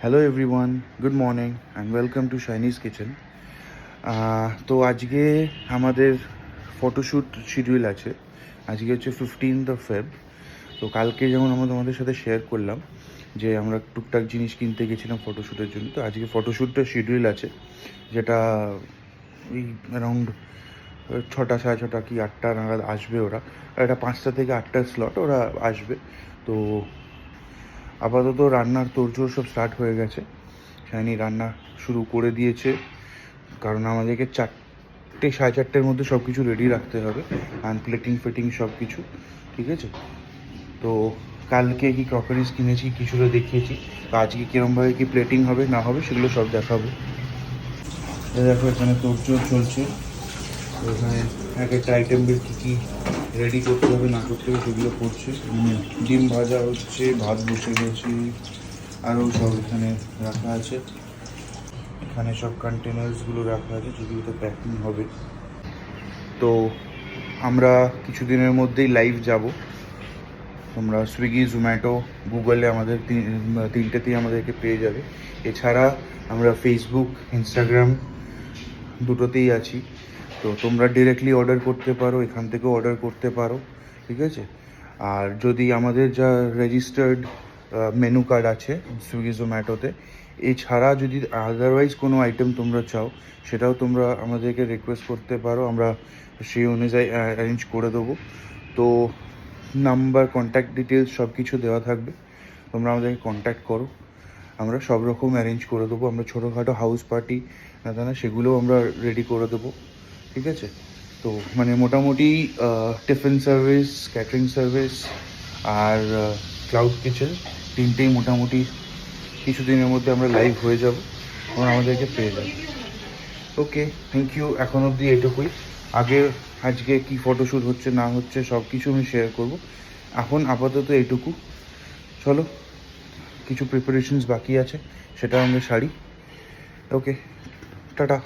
Hello everyone, good morning and welcome to Shiny's kitchen. তো আজকে আমাদের ফটোশ্যুট শিডিউল আছে। আজকে হচ্ছে 15th Feb। তো কালকে যেমন আমরা তোমাদের সাথে শেয়ার করলাম যে আমরা টুকটাক জিনিস কিনতে গেছিলাম ফটোশ্যুটের জন্য। তো আজকে ফটোশ্যুটটা শিডিউল আছে, যেটা ওই অ্যারাউন্ড 6টা, 6:30 কি 8টা নাগাদ আসবে ওরা। আর এটা 5টা থেকে 8টার স্লট, ওরা আসবে। তো আপাতত রান্নার তোড়জোড় সব স্টার্ট হয়ে গেছে। শাইনি রান্না শুরু করে দিয়েছে, কারণ আমাদেরকে 4টে, 4:30-এর মধ্যে সব কিছু রেডি রাখতে হবে, অ্যান্ড প্লেটিং ফিটিং সব কিছু। ঠিক আছে, তো কালকে কি ক্রকারিজ কিনেছি কিছুটা দেখিয়েছি, তো আজকে কীরমভাবে কি প্লেটিং হবে না হবে সেগুলো সব দেখাবো। দেখো এখানে তোড়জোড় চলছে। তো এখানে এক একটা আইটেমের কী কী রেডি করতে হবে না করতে হবে সেগুলো করছে। ডিম ভাজা হচ্ছে, ভাত বসে গেছে, আরও সব এখানে রাখা আছে। এখানে সব কন্টেনার্সগুলো রাখা আছে, যেগুলোতে প্যাকিং হবে। তো আমরা কিছুদিনের মধ্যেই লাইভ যাব। তোমরা সুইগি, জোম্যাটো, গুগলে আমাদের তিনটেতেই আমাদেরকে পেয়ে যাবে। এছাড়া আমরা ফেসবুক, ইনস্টাগ্রাম দুটোতেই আছি। তো তোমরা ডিরেক্টলি অর্ডার করতে পারো, এখান থেকেও অর্ডার করতে পারো। ঠিক আছে, আর যদি আমাদের যা রেজিস্টার্ড মেনু কার্ড আছে সুইগি, জোম্যাটোতে, এছাড়া যদি আদারওয়াইজ কোনো আইটেম তোমরা চাও, সেটাও তোমরা আমাদেরকে রিকোয়েস্ট করতে পারো, আমরা সেই অনুযায়ী অ্যারেঞ্জ করে দেবো। তো নাম্বার, কন্ট্যাক্ট ডিটেলস সব কিছু দেওয়া থাকবে, তোমরা আমাদেরকে কন্ট্যাক্ট করো, আমরা সব রকম অ্যারেঞ্জ করে দেবো। আমরা ছোটোখাটো হাউস পার্টি না সেগুলোও আমরা রেডি করে দেবো। ঠিক আছে, তো মানে মোটামুটি টিফিন সার্ভিস, ক্যাটারিং সার্ভিস আর ক্লাউড কিচেন তিনটেই মোটামুটি কিছুদিনের মধ্যে আমরা লাইভ হয়ে যাব, তোমরা আমাদেরকে পেয়ে যাবে। ওকে, থ্যাংক ইউ। এখন অবধি এটুকুই। আজকে কি ফটোশ্যুট হচ্ছে না হচ্ছে সব কিছু আমি শেয়ার করব। এখন আপাতত এইটুকু। চলো, কিছু প্রিপারেশনস বাকি আছে, সেটা আমরা সারি। ওকে, টাটা।